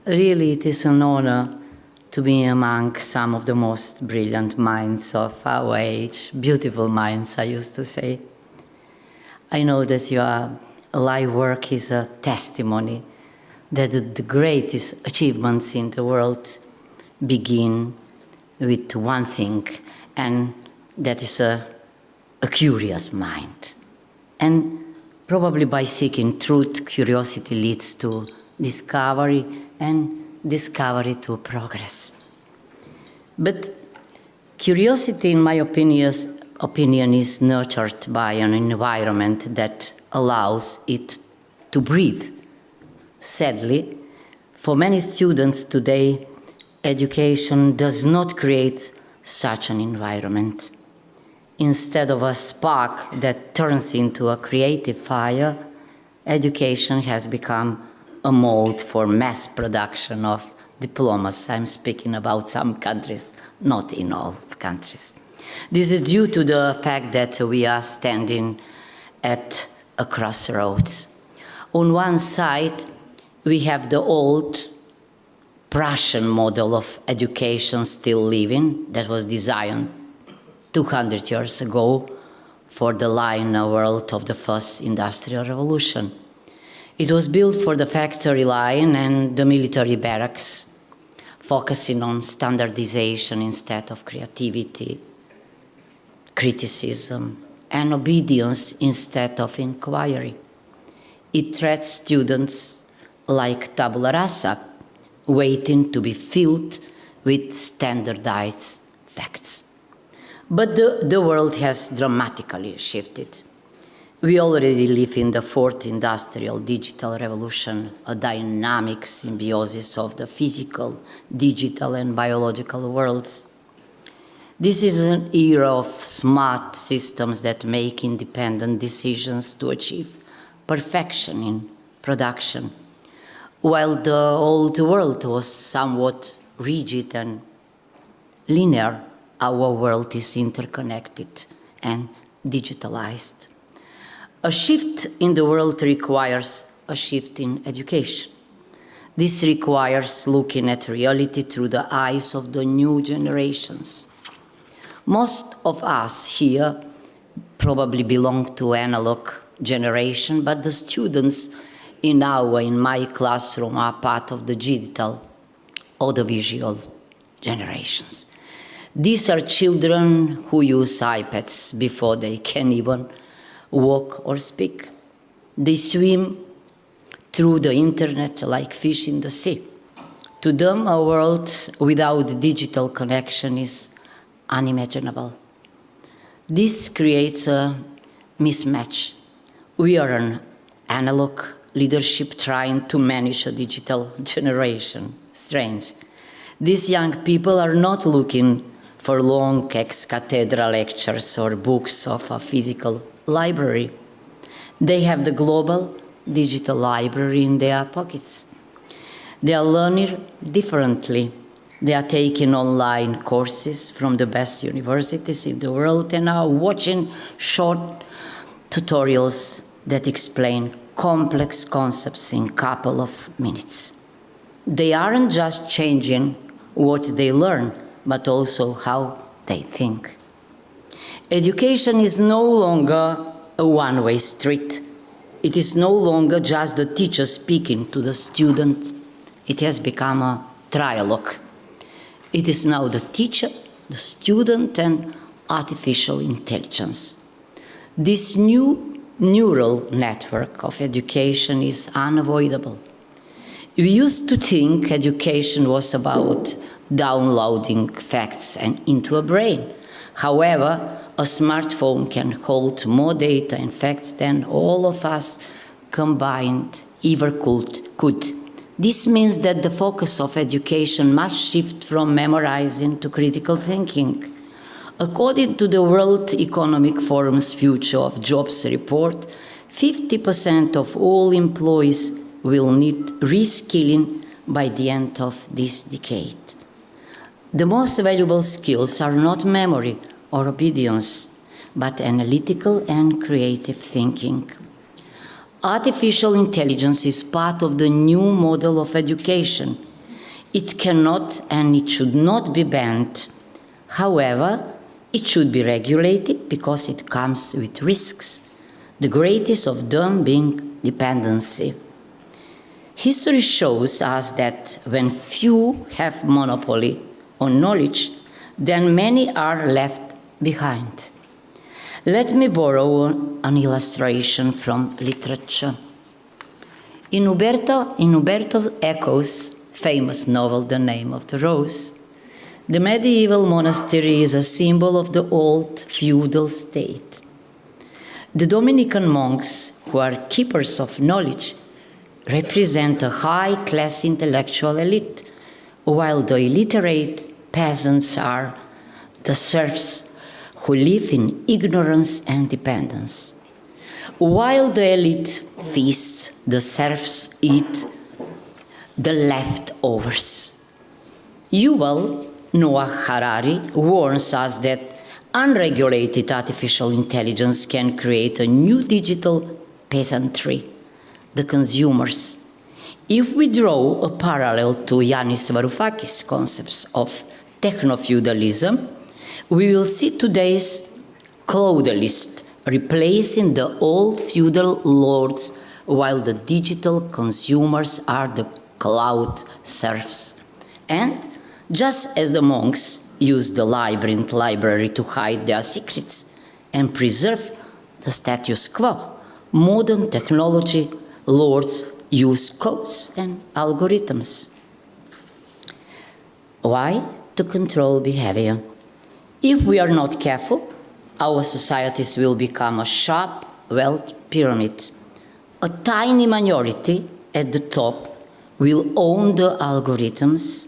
Really, it is an honor to be among some of the most brilliant minds of our age, beautiful minds, I used to say. I know that your life work is a testimony that the greatest achievements in the world begin with one thing, and that is a curious mind. And probably by seeking truth, curiosity leads to discovery, and discovery to progress. But curiosity, in my opinion, is nurtured by an environment that allows it to breathe. Sadly, for many students today, education does not create such an environment. Instead of a spark that turns into a creative fire, education has become a mold for mass production of diplomas. I'm speaking about some countries, not in all countries. This is due to the fact that we are standing at a crossroads. On one side, we have the old Prussian model of education still living, that was designed 200 years ago for the line world of the first industrial revolution. It was built for the factory line and the military barracks, focusing on standardization instead of creativity, criticism, and obedience instead of inquiry. It treats students like tabula rasa, waiting to be filled with standardized facts. But the world has dramatically shifted. We already live in the fourth industrial digital revolution, a dynamic symbiosis of the physical, digital, and biological worlds. This is an era of smart systems that make independent decisions to achieve perfection in production. While the old world was somewhat rigid and linear, our world is interconnected and digitalized. A shift in the world requires a shift in education. This requires looking at reality through the eyes of the new generations. Most of us here probably belong to analog generation, but the students in my classroom are part of the digital audiovisual generations. These are children who use iPads before they can even walk or speak. They swim through the internet like fish in the sea. To them, a world without digital connection is unimaginable. This creates a mismatch. We are an analog leadership trying to manage a digital generation. Strange. These young people are not looking for long ex-cathedra lectures or books of a physical library. They have the global digital library in their pockets. They are learning differently. They are taking online courses from the best universities in the world and are watching short tutorials that explain complex concepts in a couple of minutes. They aren't just changing what they learn, but also how they think. Education is no longer a one-way street. It is no longer just the teacher speaking to the student. It has become a dialogue. It is now the teacher, the student, and artificial intelligence. This new neural network of education is unavoidable. We used to think education was about downloading facts and into a brain. However, a smartphone can hold more data and facts than all of us combined ever could. This means that the focus of education must shift from memorizing to critical thinking. According to the World Economic Forum's Future of Jobs report, 50% of all employees will need reskilling by the end of this decade. The most valuable skills are not memory or obedience, but analytical and creative thinking. Artificial intelligence is part of the new model of education. It cannot and it should not be banned. However, it should be regulated because it comes with risks, the greatest of them being dependency. History shows us that when few have monopoly on knowledge, then many are left behind. Let me borrow an illustration from literature. In Umberto Eco's famous novel, The Name of the Rose, the medieval monastery is a symbol of the old feudal state. The Dominican monks, who are keepers of knowledge, represent a high-class intellectual elite, while the illiterate peasants are the serfs who live in ignorance and dependence. While the elite feasts, the serfs eat the leftovers. Yuval Noah Harari warns us that unregulated artificial intelligence can create a new digital peasantry, the consumers. If we draw a parallel to Yanis Varoufakis' concepts of techno-feudalism, we will see today's caudalist replacing the old feudal lords, while the digital consumers are the cloud serfs. And just as the monks used the labyrinth library to hide their secrets and preserve the status quo, modern technology lords use codes and algorithms. Why? To control behavior. If we are not careful, our societies will become a sharp wealth pyramid. A tiny minority at the top will own the algorithms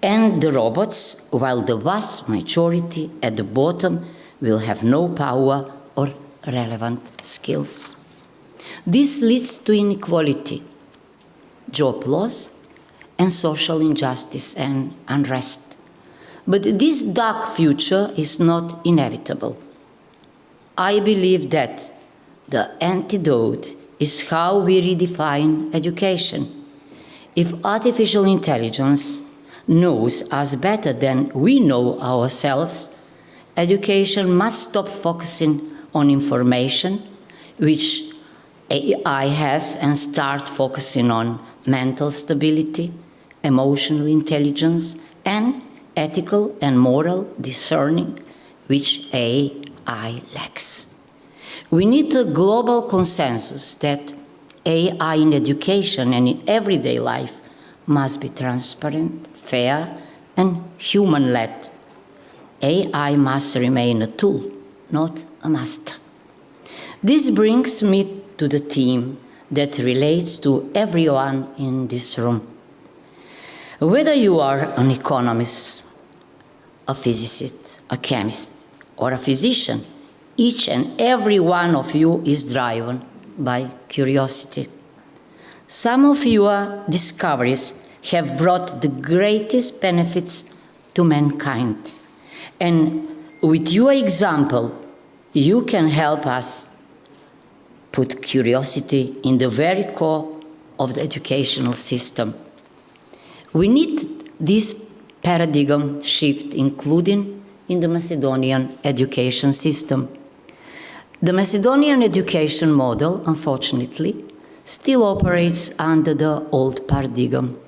and the robots, while the vast majority at the bottom will have no power or relevant skills. This leads to inequality, job loss, and social injustice and unrest. But this dark future is not inevitable. I believe that the antidote is how we redefine education. If artificial intelligence knows us better than we know ourselves, education must stop focusing on information, which AI has, and start focusing on mental stability, emotional intelligence, and ethical and moral discerning, which AI lacks. We need a global consensus that AI in education and in everyday life must be transparent, fair, and human-led. AI must remain a tool, not a master. This brings me to the theme that relates to everyone in this room. Whether you are an economist, a physicist, a chemist, or a physician, each and every one of you is driven by curiosity. Some of your discoveries have brought the greatest benefits to mankind. And with your example, you can help us put curiosity in the very core of the educational system. We need this paradigm shift, including in the Macedonian education system. The Macedonian education model, unfortunately, still operates under the old paradigm.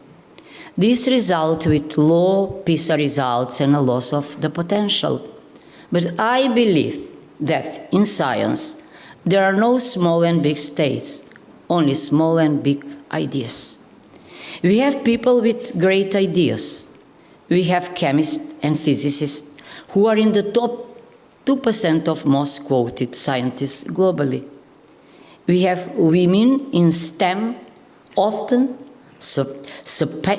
This results with low PISA results and a loss of the potential. But I believe that in science, there are no small and big states, only small and big ideas. We have people with great ideas. We have chemists and physicists who are in the top 2% of most quoted scientists globally. We have women in STEM, often suppressing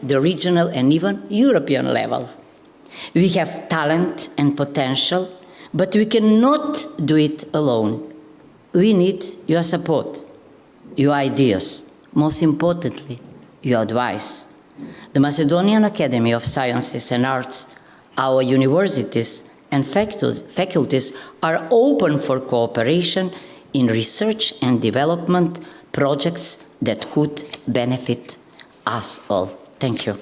the regional and even European level. We have talent and potential, but we cannot do it alone. We need your support, your ideas, most importantly, your advice. The Macedonian Academy of Sciences and Arts, our universities and faculties are open for cooperation in research and development projects that could benefit us all. Thank you.